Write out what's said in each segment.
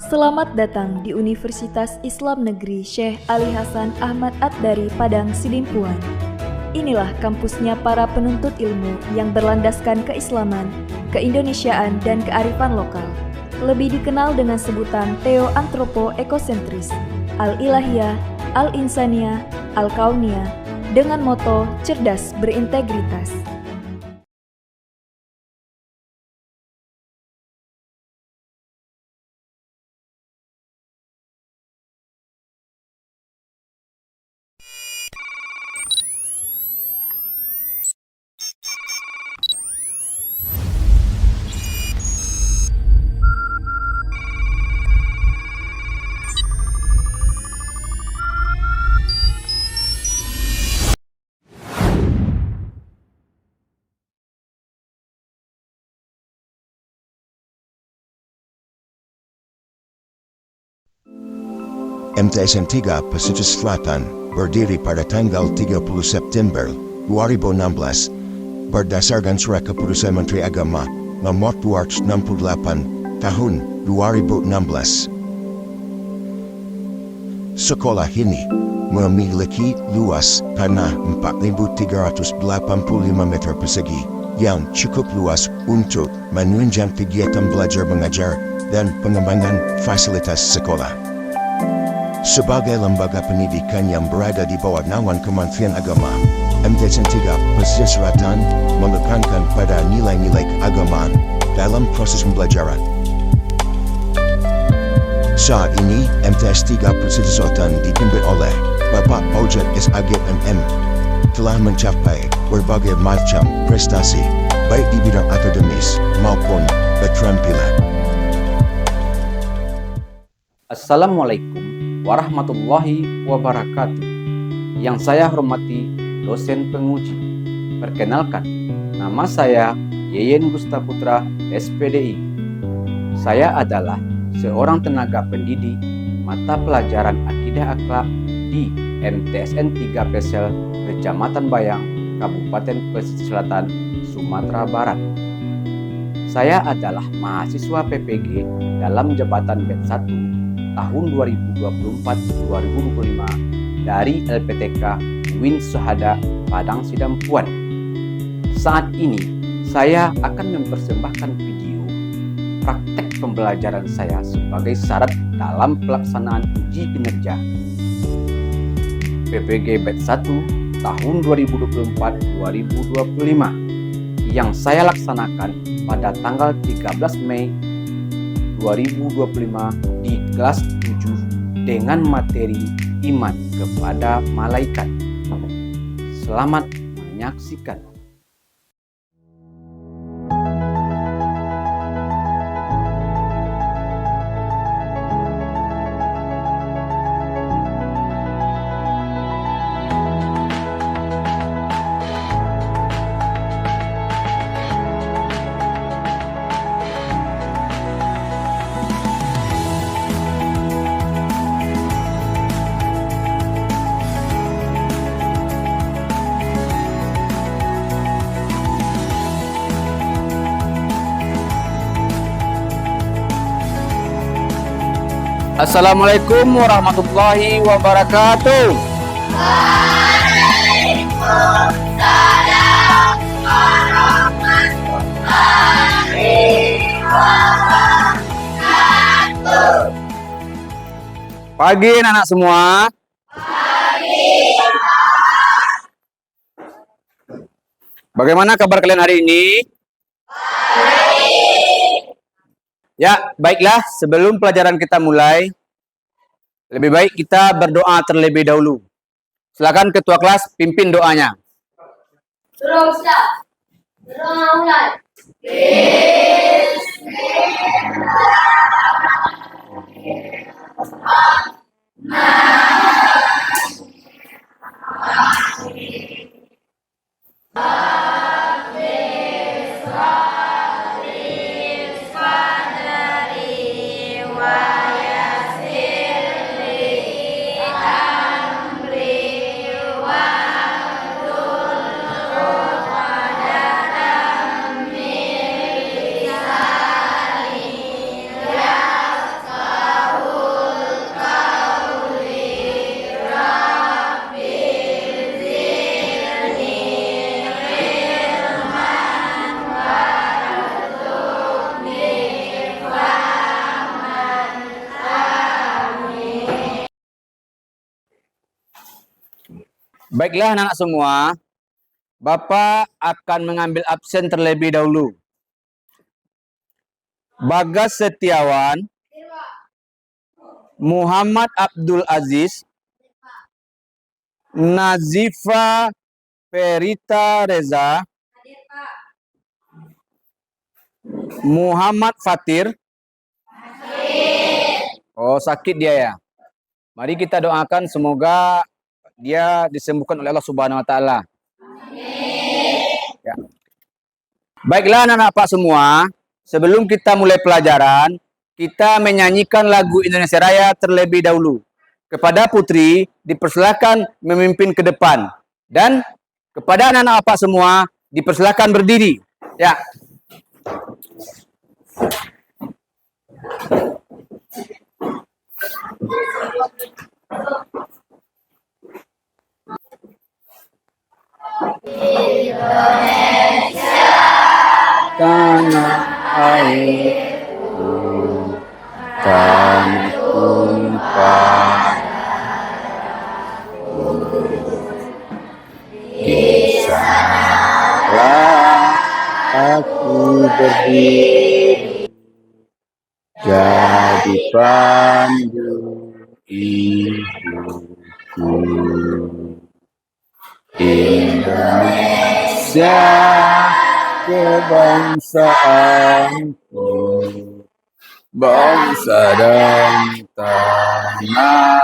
Selamat datang di Universitas Islam Negeri Syekh Ali Hasan Ahmad At-Dari Padang Sidimpuan. Inilah kampusnya para penuntut ilmu yang berlandaskan keislaman, keindonesiaan, dan kearifan lokal. Lebih dikenal dengan sebutan Theo-Antropo-Ekosentris, Al-Ilahiyah, Al-Insaniyah, Al-Kauniyah, dengan moto cerdas berintegritas. MTSN 3 Pesisir Selatan berdiri pada tanggal 30 September 2016 berdasarkan Surat Keputusan Menteri Agama Nomor 268 Tahun 2016. Sekolah ini memiliki luas tanah 4.385 meter persegi yang cukup luas untuk menunjang kegiatan belajar mengajar dan pengembangan fasilitas sekolah. Sebagai lembaga pendidikan yang berada di bawah naungan Kementerian Agama, MTSN 3 Pesisir Selatan menekankan pada nilai-nilai keagamaan dalam proses pembelajaran. Saat ini, MTS 3 Pesisir Selatan dipimpin oleh Bapak Ojat SAG MM telah mencapai berbagai macam prestasi, baik di bidang akademis maupun keterampilan. Assalamualaikum warahmatullahi wabarakatuh. Yang saya hormati dosen penguji. Perkenalkan, nama saya Yeyen Gusta Putra, SPDI. Saya adalah seorang tenaga pendidik mata pelajaran Akidah Akhlak di MTSN 3 Pesel, Kecamatan Bayang, Kabupaten Pesisir Selatan, Sumatera Barat. Saya adalah mahasiswa PPG dalam jabatan BED 1 tahun 2024-2025 dari LPTK UIN Syuhada Padang Sidimpuan. Saat ini saya akan mempersembahkan video praktek pembelajaran saya sebagai syarat dalam pelaksanaan uji kinerja PPG BED 1 tahun 2024-2025 yang saya laksanakan pada tanggal 13 Mei 2025 di kelas 7 dengan materi iman kepada malaikat. Selamat menyaksikan. Assalamualaikum warahmatullahi wabarakatuh. Waalaikumsalam warahmatullahi wabarakatuh. Pagi anak-anak semua. Pagi. Bagaimana kabar kalian hari ini? Ya, baiklah, sebelum pelajaran kita mulai, lebih baik kita berdoa terlebih dahulu. Silakan ketua kelas pimpin doanya. Suruh Ustaz. Doa mulai. Baiklah anak-anak semua, Bapak akan mengambil absen terlebih dahulu. Bagas Setiawan, Muhammad Abdul Aziz, Nazifa Perita Reza, Muhammad Fatir. Oh, sakit dia ya. Mari kita doakan semoga dia disembuhkan oleh Allah Subhanahu wa taala. Ya. Baiklah anak-anak Pak semua, sebelum kita mulai pelajaran, kita menyanyikan lagu Indonesia Raya terlebih dahulu. Kepada Putri dipersilakan memimpin ke depan, dan kepada anak-anak Pak semua dipersilakan berdiri. Ya. Tanah airku, tanah tumpah, di sanalah aku berdiri, jadi pandu hidupku. Indonesia kebangsaanku, bangsa dan tanah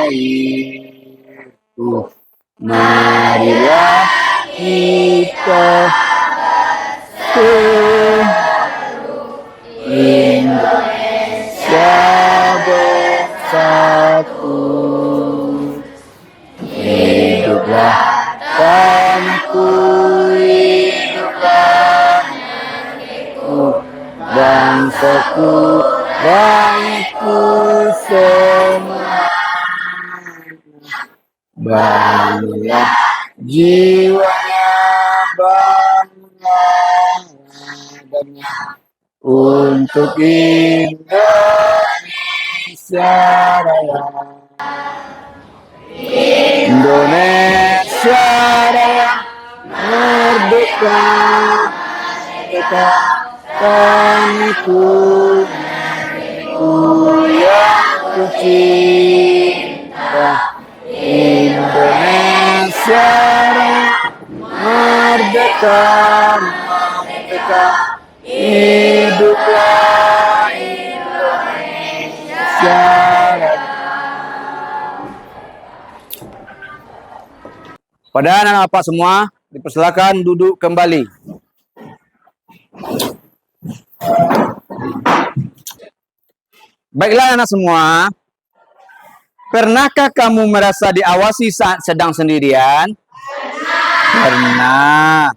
airku. Marilah kita Indonesia bersatu. Hiduplah tanahku, hiduplah negeriku, bangsaku, rakyatku semua. Bangunlah jiwanya, bangunlah adanya untuk Indonesia Raya. Indonesia Raya merdeka, merdeka, tanahku, negeriku yang ku cinta. Indonesia Raya merdeka, merdeka, hiduplah Indonesia Raya. Pada anak-anak Bapak semua, dipersilakan duduk kembali. Baiklah anak semua, pernahkah kamu merasa diawasi saat sedang sendirian? Pernah.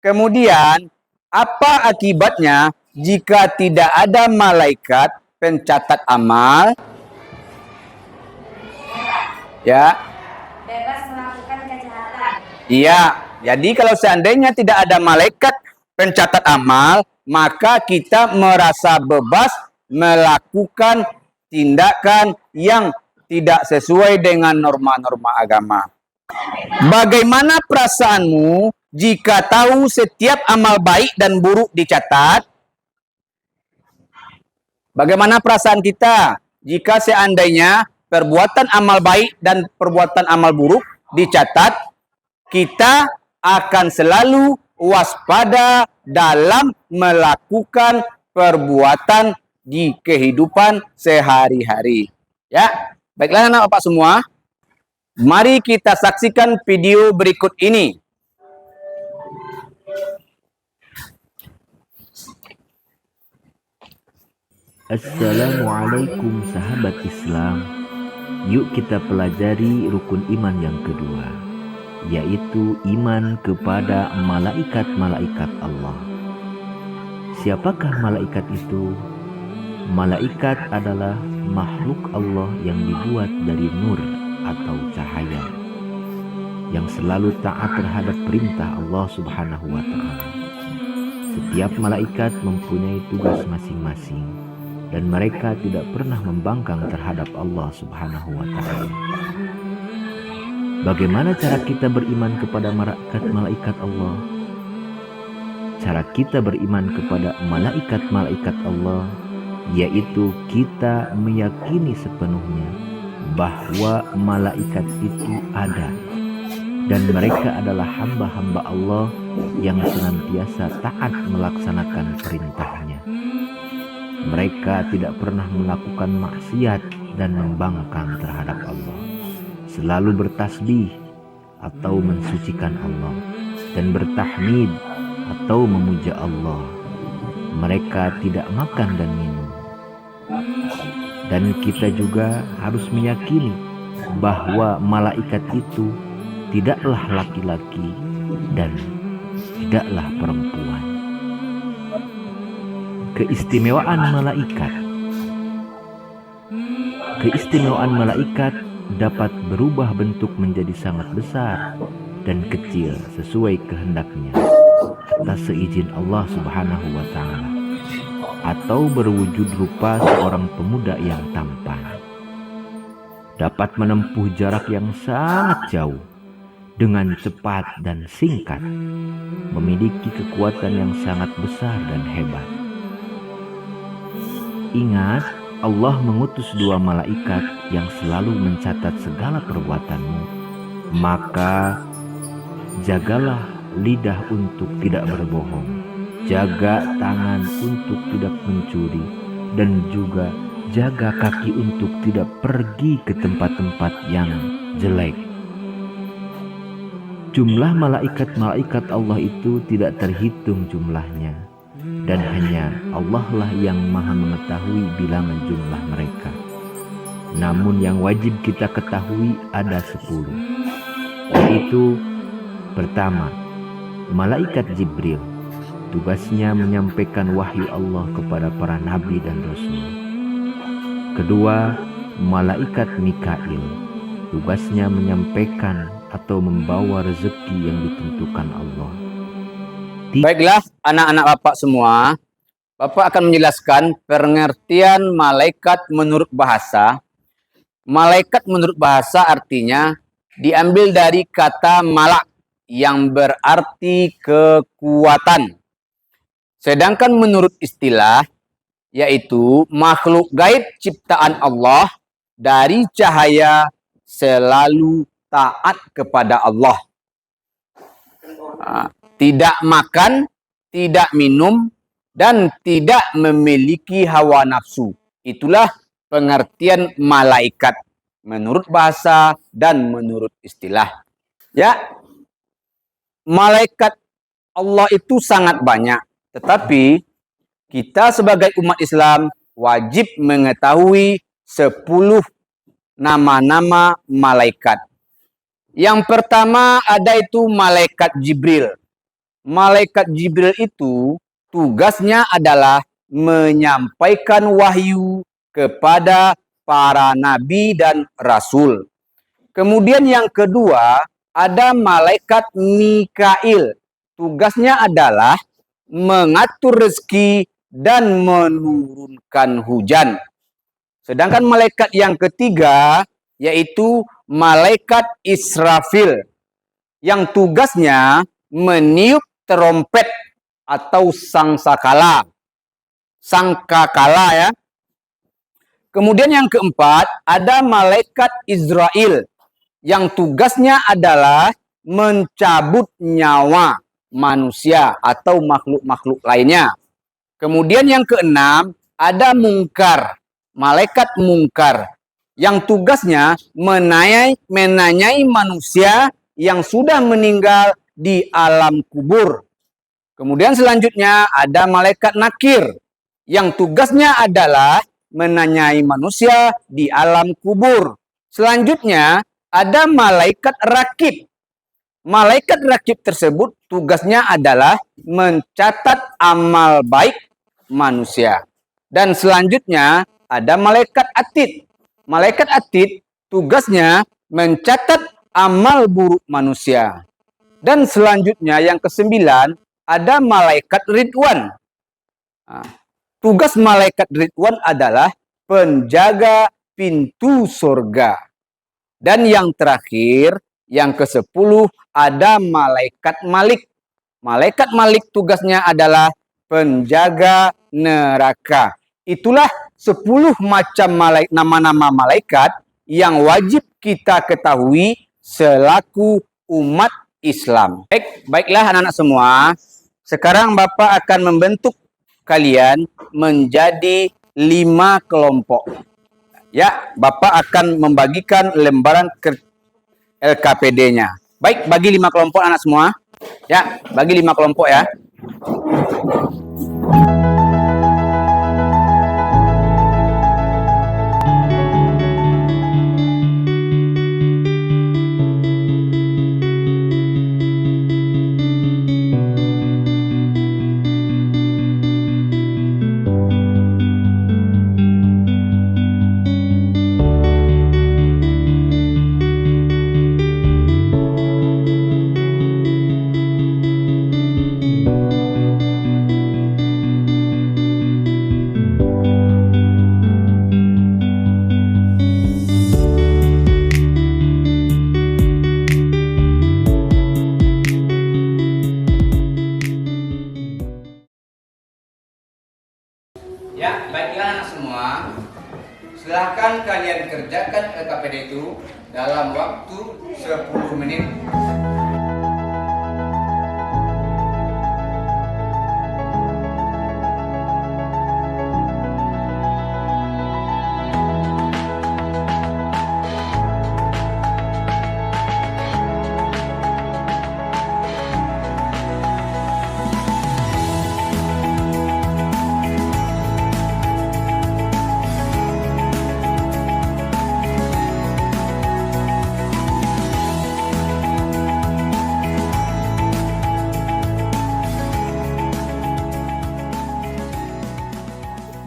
Kemudian, apa akibatnya jika tidak ada malaikat pencatat amal? Ya. Bebas melakukan kejahatan. Iya, jadi kalau seandainya tidak ada malaikat pencatat amal, maka kita merasa bebas melakukan tindakan yang tidak sesuai dengan norma-norma agama. Bagaimana perasaanmu jika tahu setiap amal baik dan buruk dicatat? Bagaimana perasaan kita jika seandainya perbuatan amal baik dan perbuatan amal buruk dicatat? Kita akan selalu waspada dalam melakukan perbuatan di kehidupan sehari-hari. Ya, baiklah anak Bapak semua, mari kita saksikan video berikut ini. Assalamualaikum sahabat Islam. Yuk kita pelajari rukun iman yang kedua, yaitu iman kepada malaikat-malaikat Allah. Siapakah malaikat itu? Malaikat adalah makhluk Allah yang dibuat dari nur atau cahaya, yang selalu taat terhadap perintah Allah Subhanahu wa Ta'ala. Setiap malaikat mempunyai tugas masing-masing, dan mereka tidak pernah membangkang terhadap Allah Subhanahu wa Ta'ala. Bagaimana cara kita beriman kepada malaikat Allah? Cara kita beriman kepada malaikat-malaikat Allah yaitu kita meyakini sepenuhnya bahwa malaikat itu ada dan mereka adalah hamba-hamba Allah yang senantiasa taat melaksanakan perintahnya. Mereka tidak pernah melakukan maksiat dan membangkang terhadap Allah, selalu bertasbih atau mensucikan Allah dan bertahmid atau memuja Allah. Mereka tidak makan dan minum. Dan kita juga harus meyakini bahwa malaikat itu tidaklah laki-laki dan tidaklah perempuan. Keistimewaan malaikat. Keistimewaan malaikat dapat berubah bentuk menjadi sangat besar dan kecil sesuai kehendaknya atas seizin Allah Subhanahu wa Ta'ala, atau berwujud rupa seorang pemuda yang tampan, dapat menempuh jarak yang sangat jauh dengan cepat dan singkat, memiliki kekuatan yang sangat besar dan hebat. Ingat, Allah mengutus 2 malaikat yang selalu mencatat segala perbuatanmu. Maka jagalah lidah untuk tidak berbohong, jaga tangan untuk tidak mencuri, dan juga jaga kaki untuk tidak pergi ke tempat-tempat yang jelek. Jumlah malaikat-malaikat Allah itu tidak terhitung jumlahnya, dan hanya Allah lah yang maha mengetahui bilangan jumlah mereka. Namun yang wajib kita ketahui ada 10, yaitu pertama, malaikat Jibril. Tugasnya menyampaikan wahyu Allah kepada para nabi dan rasul. Kedua, malaikat Mikail. Tugasnya menyampaikan atau membawa rezeki yang ditentukan Allah. Baiklah anak-anak Bapak semua, Bapak akan menjelaskan pengertian malaikat menurut bahasa. Malaikat menurut bahasa artinya diambil dari kata malak yang berarti kekuatan. Sedangkan menurut istilah, yaitu makhluk gaib ciptaan Allah dari cahaya selalu taat kepada Allah. Tidak makan, tidak minum, dan tidak memiliki hawa nafsu. Itulah pengertian malaikat menurut bahasa dan menurut istilah. Ya, malaikat Allah itu sangat banyak, tetapi kita sebagai umat Islam wajib mengetahui 10 nama-nama malaikat. Yang pertama ada itu malaikat Jibril. Malaikat Jibril itu tugasnya adalah menyampaikan wahyu kepada para nabi dan rasul. Kemudian yang kedua ada malaikat Mikail. Tugasnya adalah mengatur rezeki dan menurunkan hujan. Sedangkan malaikat yang ketiga yaitu malaikat Israfil, yang tugasnya meniup terompet atau sangkakala ya. Kemudian yang keempat ada malaikat Israel, yang tugasnya adalah mencabut nyawa manusia atau makhluk-makhluk lainnya. Kemudian yang keenam ada Mungkar, malaikat Mungkar, yang tugasnya menanyai manusia yang sudah meninggal di alam kubur. Kemudian selanjutnya ada malaikat Nakir, yang tugasnya adalah menanyai manusia di alam kubur. Selanjutnya ada malaikat Rakib. Malaikat Rakib tersebut tugasnya adalah mencatat amal baik manusia. Dan selanjutnya ada malaikat Atid. Malaikat Atid tugasnya mencatat amal buruk manusia. Dan selanjutnya yang ke-9 ada malaikat Ridwan. Tugas malaikat Ridwan adalah penjaga pintu surga. Dan yang terakhir Yang ke-10 ada malaikat Malik. Malaikat Malik tugasnya adalah penjaga neraka. Itulah 10 macam nama-nama malaikat yang wajib kita ketahui selaku umat Islam. Baiklah anak-anak semua. Sekarang Bapak akan membentuk kalian menjadi 5 kelompok. Ya, Bapak akan membagikan lembaran LKPD-nya. Baik, bagi 5 kelompok anak semua. Ya, bagi 5 kelompok ya. Ya, baiklah anak semua. Silahkan kalian kerjakan LKPD itu dalam waktu 10 menit.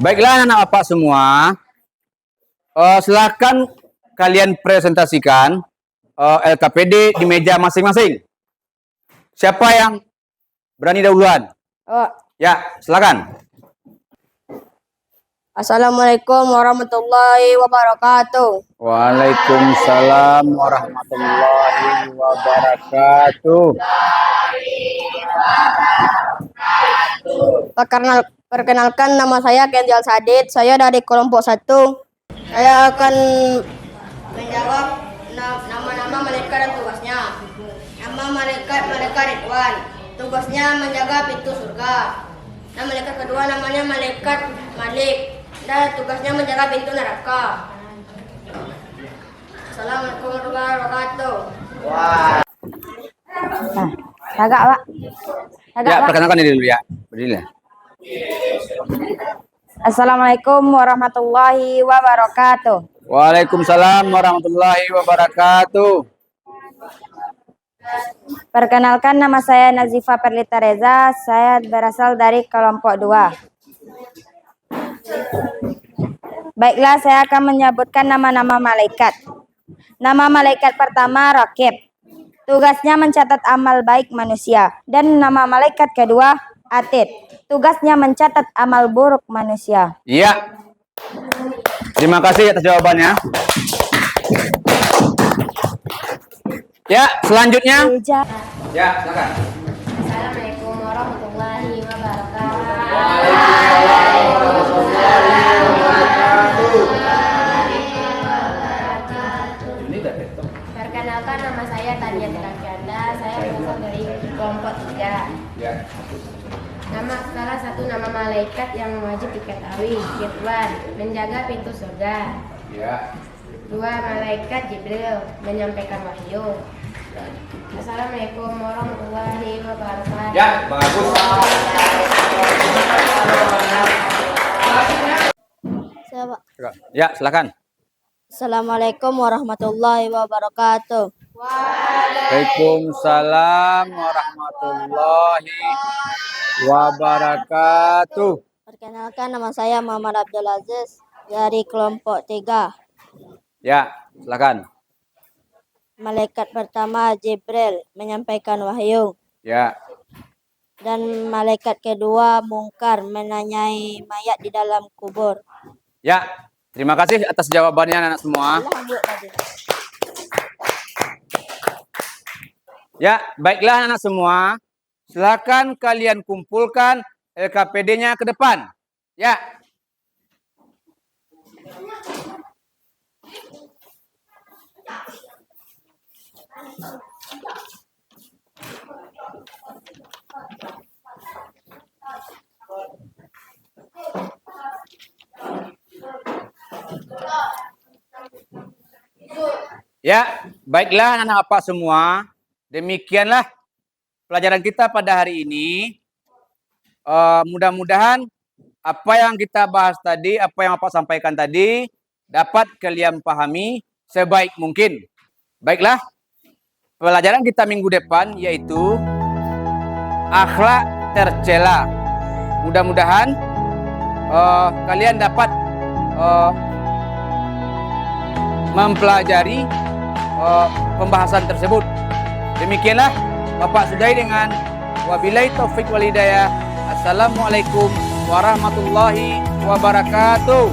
Baiklah anak bapak semua, silakan kalian presentasikan LKPD di meja masing-masing. Siapa yang berani dahuluan? Ya, silakan. Assalamualaikum warahmatullahi wabarakatuh. Waalaikumsalam warahmatullahi wabarakatuh. Perkenalkan, nama saya Kenzi Al-Sadid. Saya dari kelompok 1. Saya akan menjawab nama-nama malaikat dan tugasnya. Nama malaikat Ridwan. Tugasnya menjaga pintu surga. Nama malaikat kedua namanya malaikat Malik. Dan tugasnya menjaga pintu neraka. Assalamualaikum warahmatullahi wabarakatuh. Agak, Pak. Ya, perkenalkan diri dulu ya. Berdiri ya. Assalamualaikum warahmatullahi wabarakatuh. Waalaikumsalam warahmatullahi wabarakatuh. Perkenalkan, nama saya Nazifa Perlita Reza. Saya berasal dari kelompok 2. Baiklah, saya akan menyebutkan nama-nama malaikat. Nama malaikat pertama Raqib. Tugasnya mencatat amal baik manusia. Dan nama malaikat kedua Atid. Tugasnya mencatat amal buruk manusia. Iya. Terima kasih atas jawabannya. Ya, selanjutnya. Ya, silakan. Assalamualaikum warahmatullahi wabarakatuh. Perkenalkan, nama saya Tania Terakianda. Saya berasal dari kelompok 3. Ya. Salah satu nama malaikat yang wajib diketahui, Ridwan, menjaga pintu surga. Ya. 2, malaikat Jibril, menyampaikan wahyu. Assalamualaikum warahmatullahi wabarakatuh. Ya, bagus. Ya, silakan. Assalamualaikum warahmatullahi wabarakatuh. Waalaikumsalam warahmatullahi wabarakatuh. Perkenalkan, nama saya Muhammad Abdul Aziz dari kelompok 3. Ya, silakan. Malaikat pertama Jibril, menyampaikan wahyu. Ya. Dan malaikat kedua Mungkar, menanyai mayat di dalam kubur. Ya, terima kasih atas jawabannya anak semua. Ya, baiklah anak semua. Silakan kalian kumpulkan LKPD-nya ke depan. Ya. Ya, baiklah anak-anak apa semua. Demikianlah pelajaran kita pada hari ini. Mudah-mudahan apa yang kita bahas tadi, apa yang Bapak sampaikan tadi, dapat kalian pahami sebaik mungkin. Baiklah, pelajaran kita minggu depan yaitu akhlak tercela. Mudah-mudahan kalian dapat mempelajari pembahasan tersebut. Demikianlah Bapak sudahi dengan wabillahi taufik wal hidayah. Assalamualaikum warahmatullahi wabarakatuh.